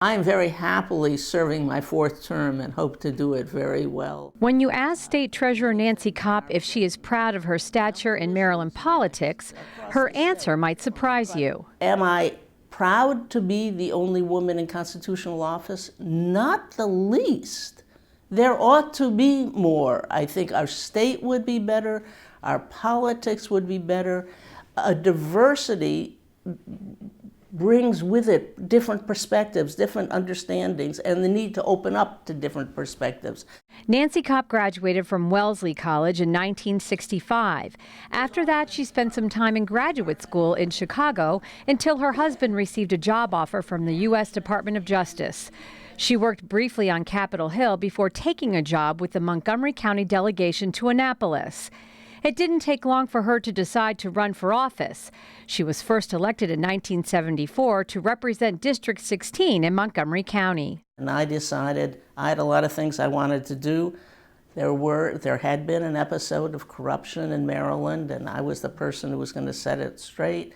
I'm very happily serving my fourth term and hope to do it very well. When you ask State Treasurer Nancy Kopp if she is proud of her stature in Maryland politics, her answer might surprise you. Am I proud to be the only woman in constitutional office? Not the least. There ought to be more. I think our state would be better, our politics would be better. A diversity brings with it different perspectives, different understandings, and the need to open up to different perspectives. Nancy Kopp graduated from Wellesley College in 1965. After that, she spent some time in graduate school in Chicago until her husband received a job offer from the U.S. Department of Justice. She worked briefly on Capitol Hill before taking a job with the Montgomery County delegation to Annapolis. It didn't take long for her to decide to run for office. She was first elected in 1974 to represent District 16 in Montgomery County. And I decided I had a lot of things I wanted to do. There had been an episode of corruption in Maryland, and I was the person who was going to set it straight.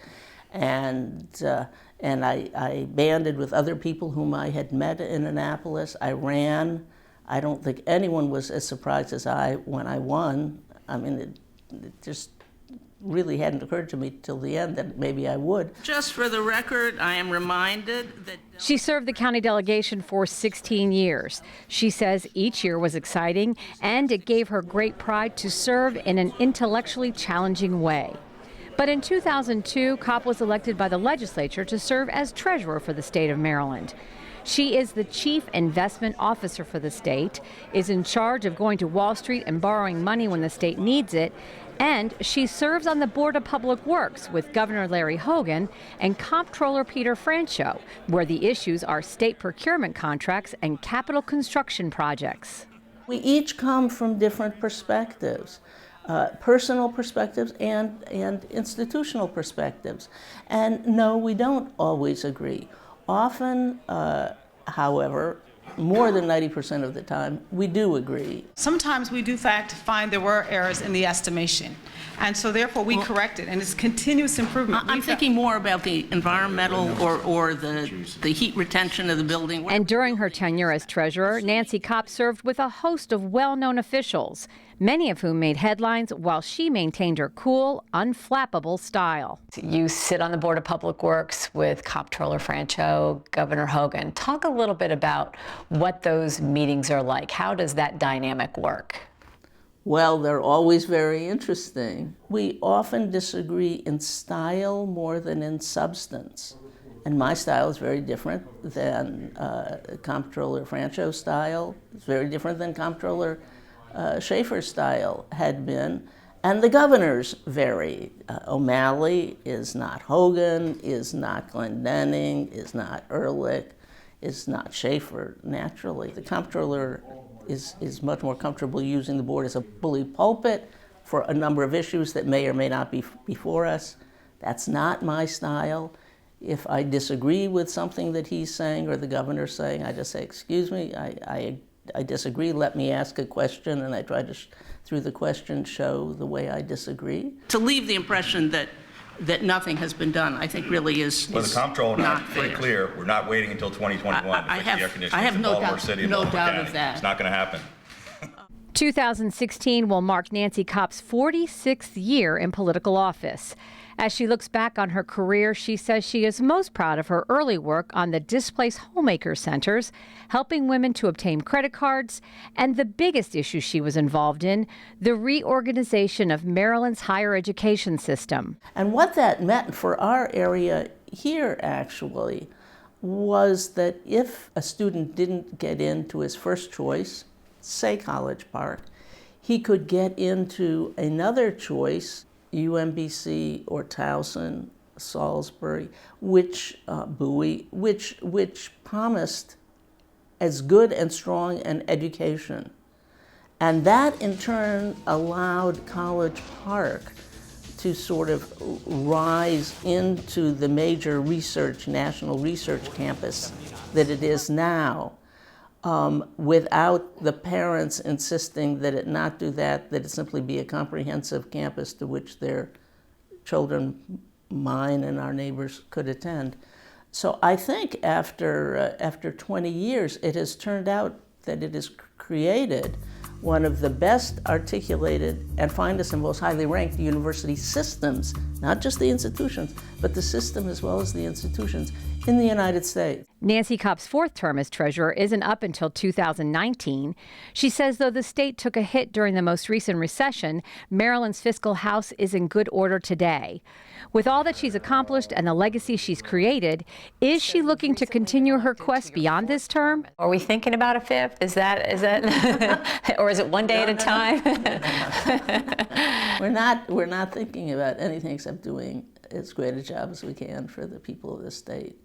And I banded with other people whom I had met in Annapolis. I ran. I don't think anyone was as surprised as I when I won. I mean, it just really hadn't occurred to me till the end that maybe I would. Just for the record, I am reminded that... She served the county delegation for 16 years. She says each year was exciting, and it gave her great pride to serve in an intellectually challenging way. But in 2002, Kopp was elected by the legislature to serve as treasurer for the state of Maryland. She is the chief investment officer for the state, is in charge of going to Wall Street and borrowing money when the state needs it, and she serves on the Board of Public Works with Governor Larry Hogan and Comptroller Peter Franchot, where the issues are state procurement contracts and capital construction projects. We each come from different perspectives. Personal perspectives and institutional perspectives. And no, we don't always agree. Often, however, more than 90% of the time, we do agree. Sometimes we do find there were errors in the estimation. And so therefore we correct it, and it's continuous improvement. I'm thinking more about the environmental or the heat retention of the building. And during her tenure as treasurer, Nancy Kopp served with a host of well-known officials, many of whom made headlines while she maintained her cool, unflappable style. You sit on the Board of Public Works with Comptroller Franchot, Governor Hogan. Talk a little bit about what those meetings are like. How does that dynamic work? Well, they're always very interesting. We often disagree in style more than in substance. And my style is very different than Comptroller Franchot's style. It's very different than Comptroller Schaefer's style had been. And the governors vary. O'Malley is not Hogan, is not Glendening, is not Ehrlich, is not Schaefer, naturally. The comptroller is much more comfortable using the board as a bully pulpit for a number of issues that may or may not be before us. That's not my style. If I disagree with something that he's saying or the governor's saying, I just say, excuse me, I disagree, let me ask a question, and I try to, through the question, show the way I disagree. To leave the impression that nothing has been done, I think really is well, the comptroller not pretty clear. We're not waiting until 2021 to fix the air conditioning in Baltimore City and Baltimore County. Of that. It's not going to happen. 2016 will mark Nancy Kopp's 46th year in political office. As she looks back on her career, she says she is most proud of her early work on the Displaced Homemaker Centers, helping women to obtain credit cards, and the biggest issue she was involved in, the reorganization of Maryland's higher education system. And what that meant for our area here, actually, was that if a student didn't get into his first choice, say College Park, he could get into another choice, UMBC or Towson, Salisbury, Bowie, which promised as good and strong an education. And that in turn allowed College Park to sort of rise into the major national research campus that it is now. Without the parents insisting that it not do that it simply be a comprehensive campus to which their children, mine and our neighbors, could attend. So I think after 20 years, it has turned out that it has created one of the best articulated and finest and most highly ranked university systems, not just the institutions, but the system as well as the institutions in the United States. Nancy Kopp's fourth term as treasurer isn't up until 2019. She says though the state took a hit during the most recent recession, Maryland's fiscal house is in good order today. With all that she's accomplished and the legacy she's created, is she looking to continue her quest beyond this term? Are we thinking about a fifth? Is that, or is it one day at a time? We're not thinking about anything except doing as great a job as we can for the people of the state.